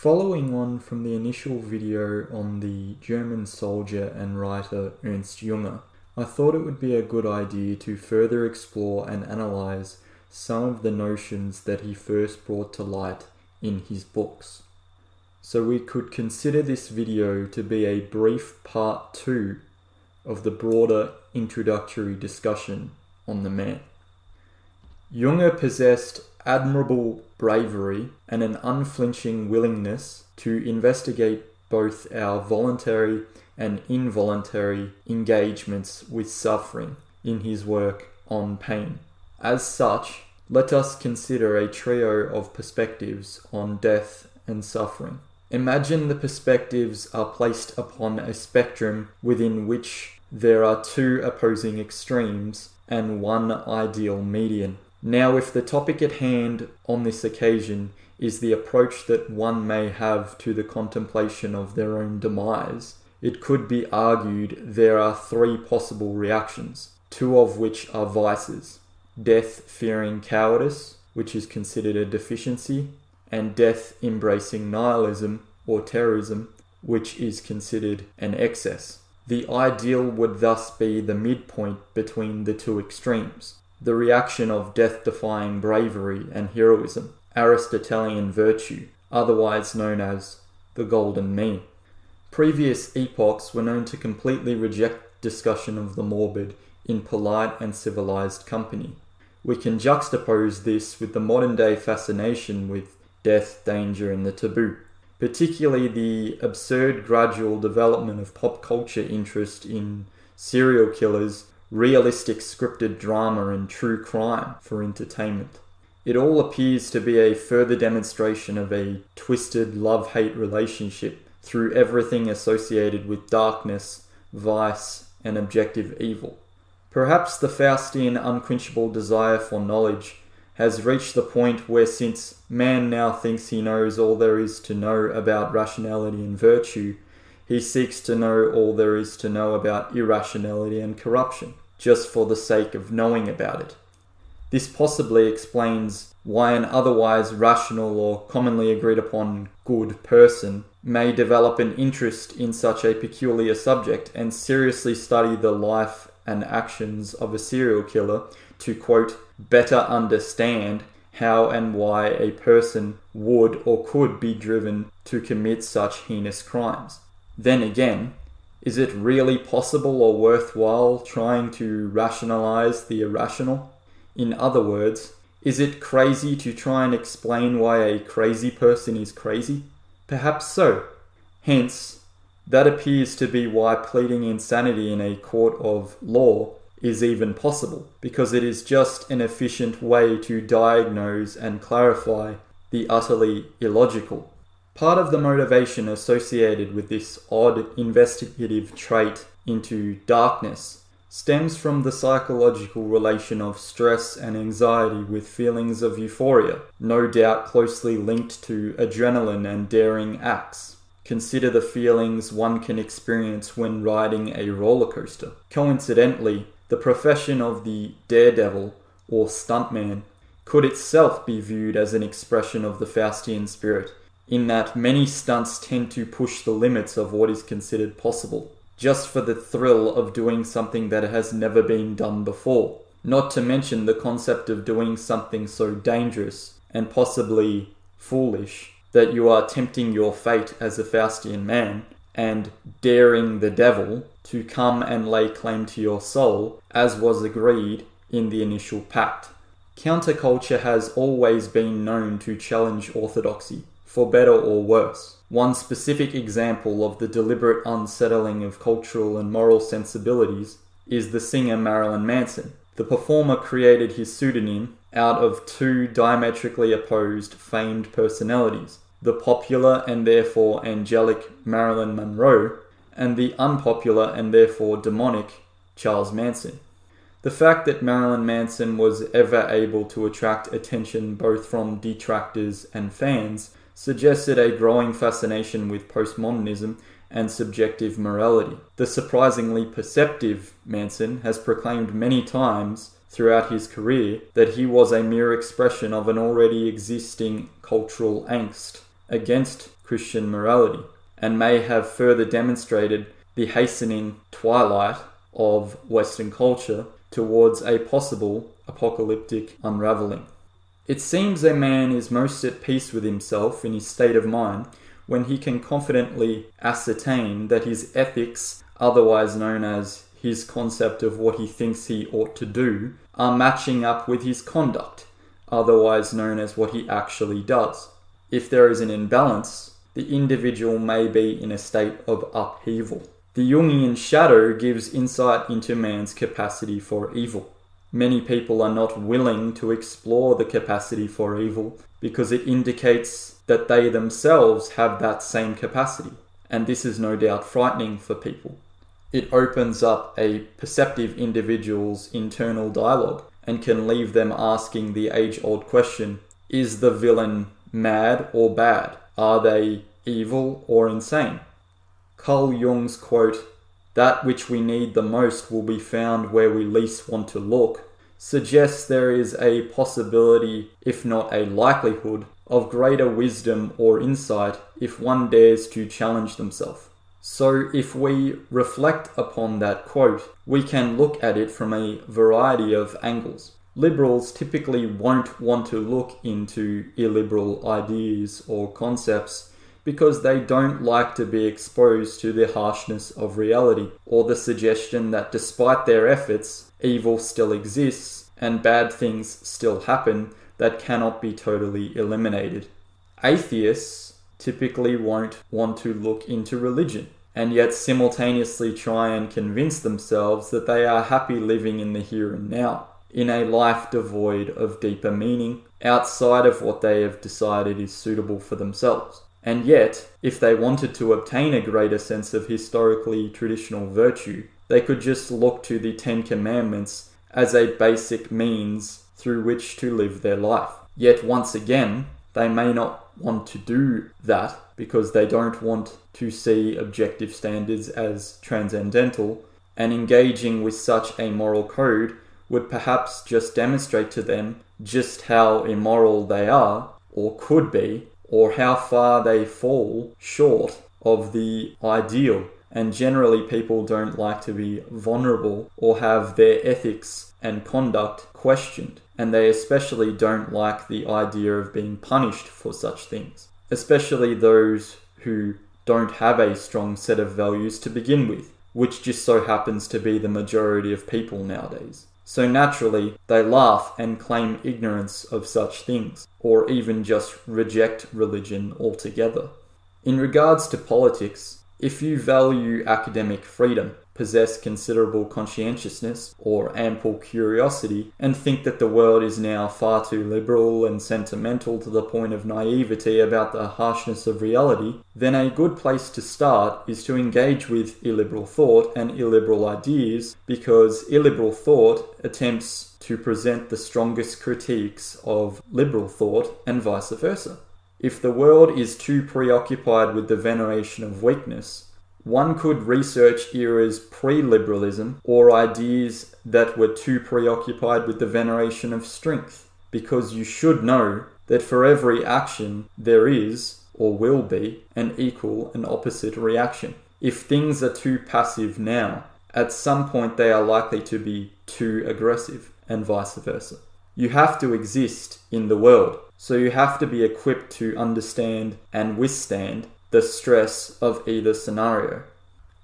Following on from the initial video on the German soldier and writer Ernst Jünger, I thought it would be a good idea to further explore and analyze some of the notions that he first brought to light in his books. So we could consider this video to be a brief part 2 of the broader introductory discussion on the man. Jünger possessed admirable bravery and an unflinching willingness to investigate both our voluntary and involuntary engagements with suffering in his work on pain. As such, let us consider a trio of perspectives on death and suffering. Imagine the perspectives are placed upon a spectrum within which there are two opposing extremes and one ideal median. Now, if the topic at hand on this occasion is the approach that one may have to the contemplation of their own demise, it could be argued there are three possible reactions, two of which are vices: death-fearing cowardice, which is considered a deficiency, and death-embracing nihilism or terrorism, which is considered an excess. The ideal would thus be the midpoint between the two extremes, the reaction of death-defying bravery and heroism, Aristotelian virtue, otherwise known as the golden mean. Previous epochs were known to completely reject discussion of the morbid in polite and civilized company. We can juxtapose this with the modern-day fascination with death, danger, and the taboo, particularly the absurd gradual development of pop culture interest in serial killers, realistic scripted drama, and true crime for entertainment. It all appears to be a further demonstration of a twisted love-hate relationship through everything associated with darkness, vice, and objective evil. Perhaps the Faustian unquenchable desire for knowledge has reached the point where, since man now thinks he knows all there is to know about rationality and virtue, he seeks to know all there is to know about irrationality and corruption, just for the sake of knowing about it. This possibly explains why an otherwise rational or commonly agreed upon good person may develop an interest in such a peculiar subject and seriously study the life and actions of a serial killer to, quote, better understand how and why a person would or could be driven to commit such heinous crimes. Then again, is it really possible or worthwhile trying to rationalize the irrational? In other words, is it crazy to try and explain why a crazy person is crazy? Perhaps so. Hence, that appears to be why pleading insanity in a court of law is even possible, because it is just an efficient way to diagnose and clarify the utterly illogical. Part of the motivation associated with this odd investigative trait into darkness stems from the psychological relation of stress and anxiety with feelings of euphoria, no doubt closely linked to adrenaline and daring acts. Consider the feelings one can experience when riding a roller coaster. Coincidentally, the profession of the daredevil or stuntman could itself be viewed as an expression of the Faustian spirit, in that many stunts tend to push the limits of what is considered possible, just for the thrill of doing something that has never been done before, not to mention the concept of doing something so dangerous and possibly foolish that you are tempting your fate as a Faustian man and daring the devil to come and lay claim to your soul, as was agreed in the initial pact. Counterculture has always been known to challenge orthodoxy, for better or worse. One specific example of the deliberate unsettling of cultural and moral sensibilities is the singer Marilyn Manson. The performer created his pseudonym out of two diametrically opposed famed personalities: the popular and therefore angelic Marilyn Monroe, and the unpopular and therefore demonic Charles Manson. The fact that Marilyn Manson was ever able to attract attention both from detractors and fans suggested a growing fascination with postmodernism and subjective morality. The surprisingly perceptive Manson has proclaimed many times throughout his career that he was a mere expression of an already existing cultural angst against Christian morality, and may have further demonstrated the hastening twilight of Western culture towards a possible apocalyptic unraveling. It seems a man is most at peace with himself in his state of mind when he can confidently ascertain that his ethics, otherwise known as his concept of what he thinks he ought to do, are matching up with his conduct, otherwise known as what he actually does. If there is an imbalance, the individual may be in a state of upheaval. The Jungian Shadow gives insight into man's capacity for evil. Many people are not willing to explore the capacity for evil because it indicates that they themselves have that same capacity, and this is no doubt frightening for people. It opens up a perceptive individual's internal dialogue and can leave them asking the age-old question, is the villain mad or bad? Are they evil or insane? Carl Jung's quote, "That which we need the most will be found where we least want to look," suggests there is a possibility, if not a likelihood, of greater wisdom or insight if one dares to challenge themselves. So if we reflect upon that quote, we can look at it from a variety of angles. Liberals typically won't want to look into illiberal ideas or concepts because they don't like to be exposed to the harshness of reality or the suggestion that despite their efforts, evil still exists and bad things still happen that cannot be totally eliminated. Atheists typically won't want to look into religion and yet simultaneously try and convince themselves that they are happy living in the here and now, in a life devoid of deeper meaning, outside of what they have decided is suitable for themselves. And yet, if they wanted to obtain a greater sense of historically traditional virtue, they could just look to the Ten Commandments as a basic means through which to live their life. Yet once again, they may not want to do that because they don't want to see objective standards as transcendental, and engaging with such a moral code would perhaps just demonstrate to them just how immoral they are, or could be, or how far they fall short of the ideal. And generally people don't like to be vulnerable or have their ethics and conduct questioned, and they especially don't like the idea of being punished for such things, especially those who don't have a strong set of values to begin with, which just so happens to be the majority of people nowadays. So naturally, they laugh and claim ignorance of such things, or even just reject religion altogether. In regards to politics, if you value academic freedom, possess considerable conscientiousness or ample curiosity, and think that the world is now far too liberal and sentimental to the point of naivety about the harshness of reality, then a good place to start is to engage with illiberal thought and illiberal ideas, because illiberal thought attempts to present the strongest critiques of liberal thought and vice versa. If the world is too preoccupied with the veneration of weakness, one could research eras pre-liberalism or ideas that were too preoccupied with the veneration of strength, because you should know that for every action there is, or will be, an equal and opposite reaction. If things are too passive now, at some point they are likely to be too aggressive, and vice versa. You have to exist in the world, so you have to be equipped to understand and withstand the stress of either scenario.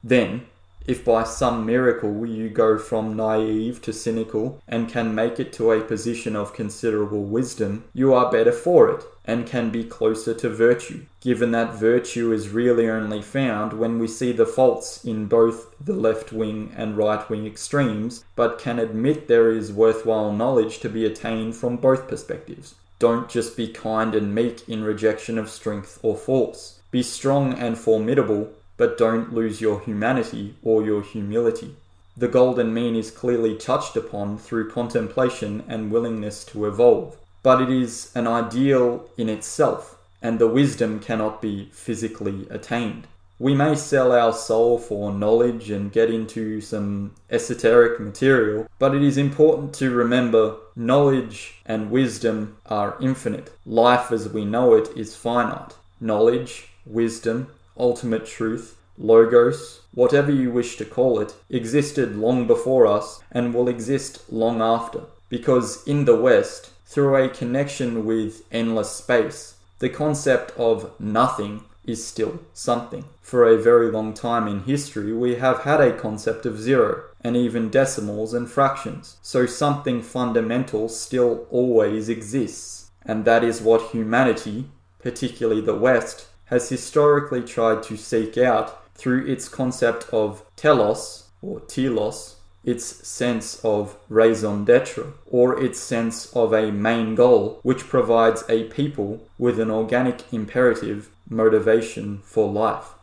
Then, if by some miracle you go from naive to cynical and can make it to a position of considerable wisdom, you are better for it and can be closer to virtue, given that virtue is really only found when we see the faults in both the left-wing and right-wing extremes, but can admit there is worthwhile knowledge to be attained from both perspectives. Don't just be kind and meek in rejection of strength or force. Be strong and formidable, but don't lose your humanity or your humility. The golden mean is clearly touched upon through contemplation and willingness to evolve, but it is an ideal in itself, and the wisdom cannot be physically attained. We may sell our soul for knowledge and get into some esoteric material, but it is important to remember knowledge and wisdom are infinite. Life as we know it is finite. Knowledge wisdom, ultimate truth, logos, whatever you wish to call it, existed long before us and will exist long after. Because in the West, through a connection with endless space, the concept of nothing is still something. For a very long time in history, we have had a concept of zero, and even decimals and fractions. So something fundamental still always exists. And that is what humanity, particularly the West, has historically tried to seek out through its concept of telos, or telos, its sense of raison d'etre, or its sense of a main goal which provides a people with an organic imperative motivation for life.